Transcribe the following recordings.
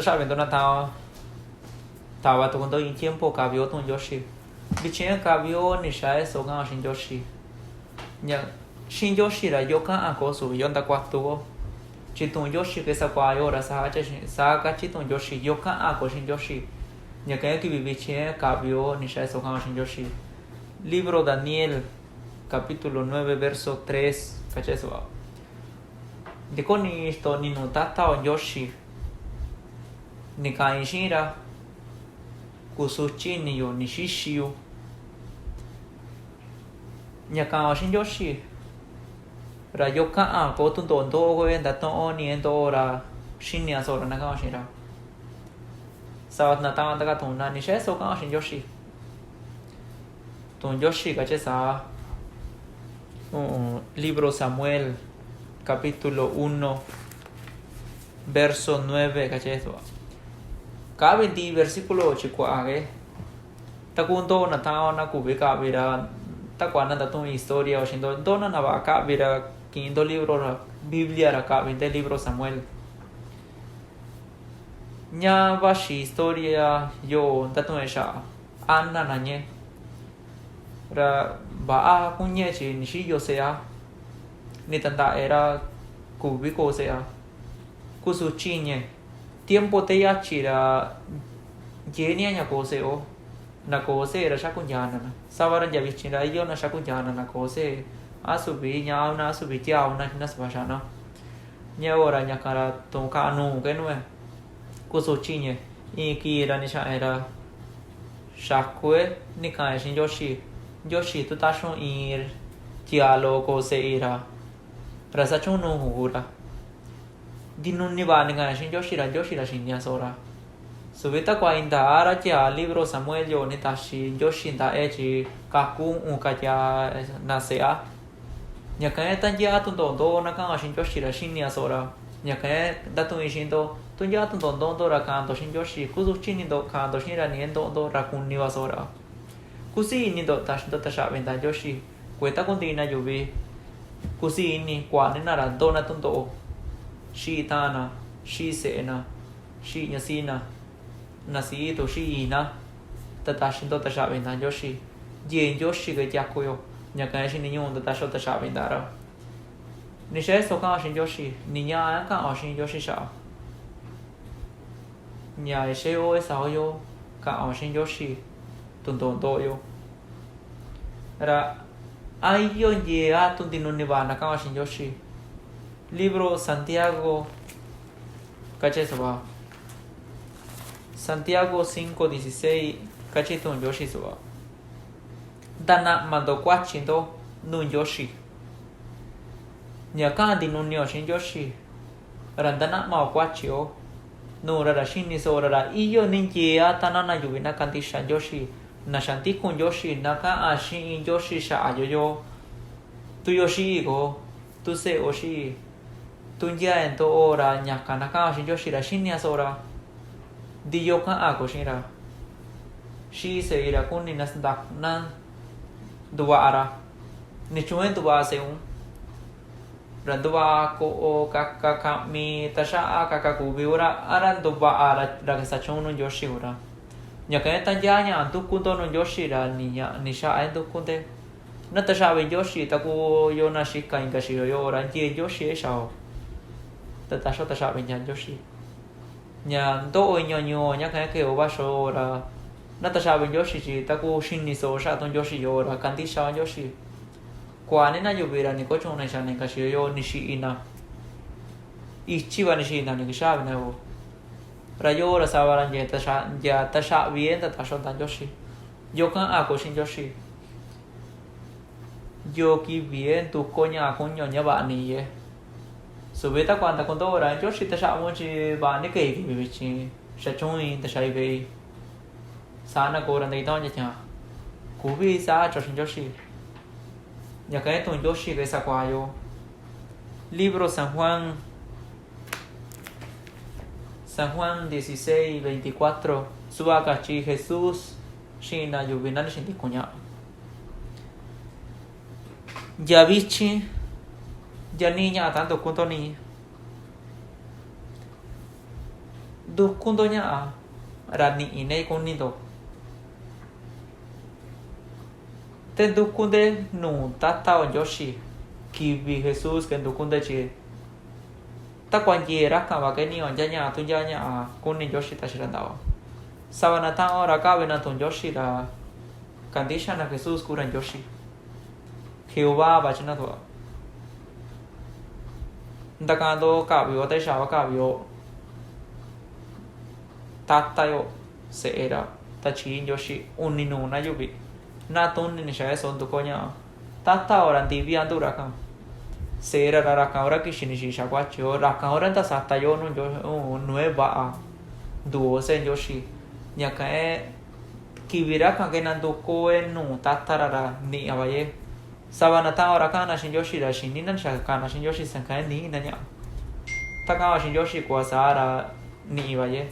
saben dona tava tocando em tiempo cabio ton Yoshi bichen cabio ni shae so ga shin Yoshi nya shin Yoshi ra yoka ako su yonda kwatuo chiton Yoshi que sa kwa yo ra sa ka chiton Yoshi yoka ako shin Yoshi nya que bichen cabio ni shae so ga shin Yoshi. Libro Daniel capítulo 9 verso 3 cacheso de koni sto ni no tata on Yoshi ni kai shira kusuchi ni yo ni shishiu nya ka shin Yoshi ra yoka a ko tun don do go en da to ni en do ra shin ni aso ra na ka shira sawat na ta ka ton na ni she so ka shin Yoshi ton Yoshi cachesa libro Samuel capítulo 1 verso 9 cacheso cabe di versículo 8 age takundo na tao na kubika vira takwana da tu historia o shindo dona na va ka vira kindo libro ra Biblia ra ka de libro Samuel nya va shi historia yo da tu esha anna na nye ra ba kunye chi ni shi yo sea ni tanda era kubiko sea kusu chinye tiempo te ya chira genia nya koseo na kose ra shakunyana na savara ja vichira yo na shakunyana na kose asubi nya na asubi tiao na svashana nya ora nya kara to ka nu ke no kusu chinye ikira ni sha era shakwe ni ka shin Yoshi tu tashon ir tialo ko se ira rasa chuno hura dinun ni ba nga shin Yoshi ra shin nya sora subita kwa inda ara tia libro Samuel yo ni tashi Yoshi da echi kaku ka ya nasea nya ka tan ya tu do na ka shin Yoshi ra shin nya sora nya ka da tu shin do tu ya tu do ra ka to shin Yoshi kuzu chin do ka do shin ra ni do ra kun ni wa sora kusi ini do tasha venda Yoshi cuesta continua yubi kusi ini kwa ni nara dona tunto shi tana shi sena shi nyasina nasi to shi ina tatashin do tasha venda Yoshi yen Yoshi ge yakoyo nyaka shi ni yon do tasha venda ra ni she so ka shin Yoshi ni nya ka shin Yoshi sha nya she o sa yo ka shin Yoshi tunto yo ra ayo ye atun dinun nibana ka shin Yoshi libro Santiago cacheso Santiago 5:16 cachitun Yoshi so dana mando kwachindo nun Yoshi nya ka dinun yo shin Yoshi randana ma kwachio no ra shin ni so ra iyo ninje atana na yubina kantisha Yoshi na shanti kun Yoshi na ka shin Yoshi sha ayo tu Yoshi go tu se oshi tu ya en to ora nya ka na ka shin Yoshi ra shin nya sora di yo ka a ko shin ra shi se ira kun ni nas dak na dua ara ni chuen tu ba se un randua ko o ka mi tasha a ka ku bi ora aran do ba ara ra sa chunu Yoshi ora nya ka tan ya nya tu kun to no Yoshi ra ni sha ai tu kun te na ta sha be Yoshi ta ku yo na shi ka in ka shi yo ra ji Yoshi sha ta sha be nya Yoshi nya do o nyo nya ka ke o ba sho ra na ta sha be Yoshi ji ta ku shin ni so sha ton Yoshi yo ra kan ti sha Yoshi kwa ni na yo be ra ni ko chon na sha ni ka shi yo ni shi ina ichi wa ni shi na ni sha be na o rayo ra sawaran ya tasha bien ta tasha tan Yoshi yo kan a ko shin Yoshi yo ki bien tu coña nya ba ni ye subeta cuando con todo ra Yoshi tasha mo chi ba ni ke ki bi chi sha chon in tasha be sana ko ran dai ta nya ku bi sa cho shin Yoshi ya ka ton Yoshi ke sa kwa yo libro San Juan 16:24 Suakachi Jesús Shina Yubinan Shinti Kunya Yavichi Ya niña tanto punto ni Dukundo nya rani ine kunido. Te dukunde nu tata on Yoshi. Kivi Jesus que dukunde chi. Ta cuanje raka va que ni on nya tu nya kunin Yoshi ta shirandao. Sabana ta ora ka vena ton Yoshi ra kandisha na Jesus kuran Yoshi. Jehová va china to. Ndakando ka bio te shawa ka bio. Tata yo se era ta chi Yoshi uninu na yubi. Na ton ni shae son to konya. Tata ora divi andura ka. Se era raka ora kishinishi shakwacho raka ora ta sata yo no yo nueva duo sen Yoshi. Nyakae kibira ka ke nanduko nu tatarara ni abaye. Sabana ta ora kana shin Yoshi ra shin ninan shakana shin Yoshi sankai ni nanya. Taka shin Yoshi kwa sara ni abaye.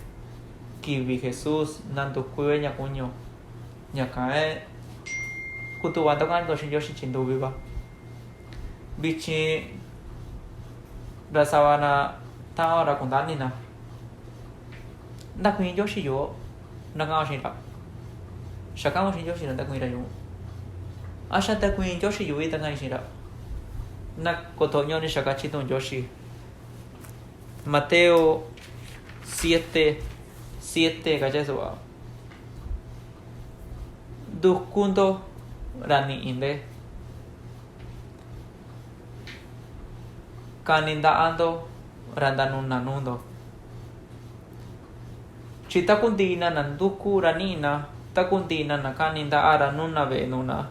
Kibi Jesus nanduko nya kunyo. Nyakae kutu wando kan to shin Yoshi chindu biba. Bichi rasawana ta ora kundani na. Ndakuin Yoshi yo nanga shin ra. Shakamo shin Yoshi na kuira yo. Asha ta kuin Yoshi yo ita ngai shira. Na kotonyo ni shakachi ton Yoshi. Mateo 7 kajesuwa. Dukundo rani inde. Kaninda ando randanun nanundo. Chita kundina nanduku ranina. Takundina na kaninda ara nuna venuna.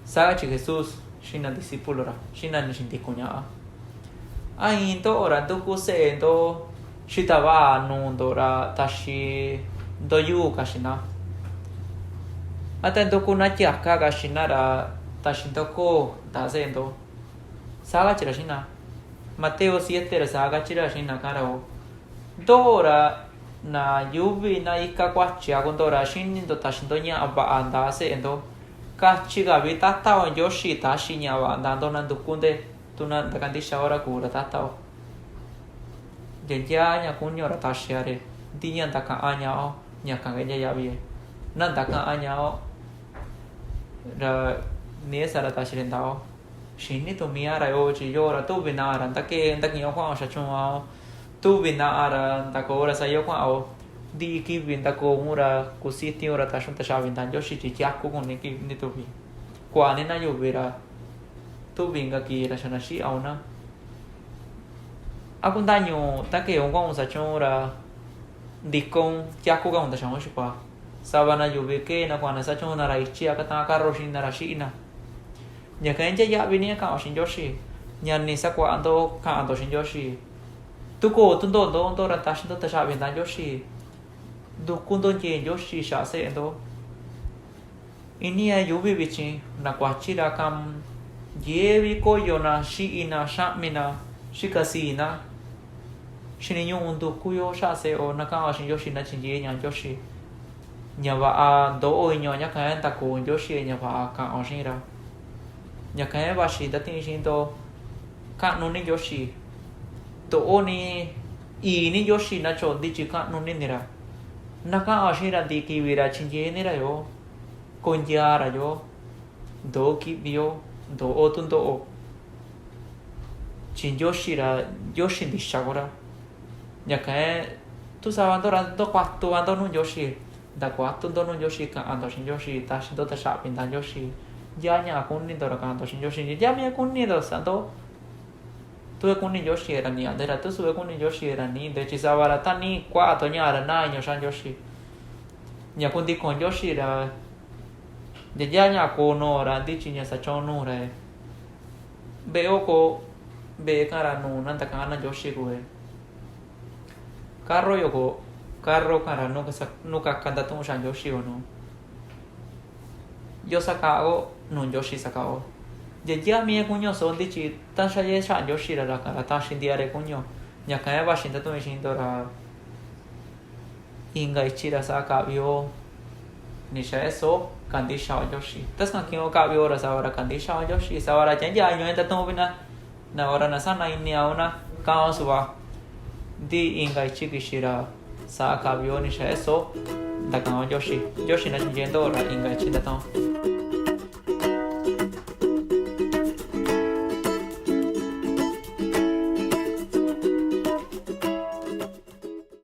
Sagachi Jesus shina discípulo ra shina ni shintikunya. Ainto ora duku se do shitaba nundo ra tashi doyu kashina. Aten duku na kyaka kashina ra tashintoko dazendo. Sagachi ra shina. Mateo 7 ra sagachi ra shina karao. Dora na yubi na ikakwachi agondora shinindo tashindonya aba andase endo. Kachiga vi tatao Yoshi tashi nyawa andando nandukunde tuna takandisha ora kura tatao. Jeja nya kunyo ra tashiare. Dinya taka anyao nya kangenya yabi. Nandaka anyao ra niesa ra tashirendao. Shini to miara yo chi yora tu binara take ndaki kwa shachuma. Tu binara ndakora sayo kwa di ki vinda ko mura kusiti ora tashunta shavinda Yoshi chichaku con ni ki ni tubi kwa ni na yubira tu vinga ki rashanashi auna akundanyo take ongon sa chora dikon chaku ga onda shamoshi pa sabana yubike na kwa na sa chona raichi akata karro shin na rashina nyakanje ya vinia ka shin Yoshi nyanni sa kwa ando ka ando shin Yoshi tuko tundo ndo ra tashinta tashavinda Yoshi Dukundo jen Yoshi shase endo. Inia yubi bichi na kwachira kam yevi koyo na shi ina shamina shikasi na shininyo undu kuyo shase o nakawa shin Yoshi na chinje nya Yoshi. Nyava a do o inyo nya kan ta ko Yoshi nya va ka o shin ra. Nya kan ba shi da tin shin do ka no ni Yoshi. To oni i ni Yoshi na cho di chi ka no ni nira. Naka ashira di ki vira chinje nira yo. Konjara yo. Do ki bio. Do otun do o. Chin Yoshi ra Yoshi di shagora. Nyakae tu sabando rando quatto ando nun Yoshi. Da quatto do nun Yoshi ka ando shin Yoshi. Ta shin do ta shapin da Yoshi. Ya nya kunni do ra ka ando shin Yoshi. Ya mi kunni do sando. Tu kunni Yoshi era ni andera tu su kunni Yoshi era ni de chisavara tani qua to nyara na nyo shan Yoshi nya kundi con Yoshi ra de ya nya ko no ra di chinya sa chonu re beo ko be kara no nan ta kana Yoshi ko e carro yo ko carro kara no ka kanda to shan Yoshi o no yo sakao no Yoshi sakao de ya mi kunyo so di chi ta sha ye shan Yoshi ra ka ta shin dia re kunyo nya ka ba shin ta to shin do ra inga ichira sa ka bio ni sha eso kandisha Yoshi tas ka kyo ka bio ra sa ora kandisha Yoshi sa ora chen ya nyo ta to bina na ora na sa na in ya una ka o su ba di ingai chi kishira sa akabio ni sheso da kan yoshi na jendo ra ingai chi da ton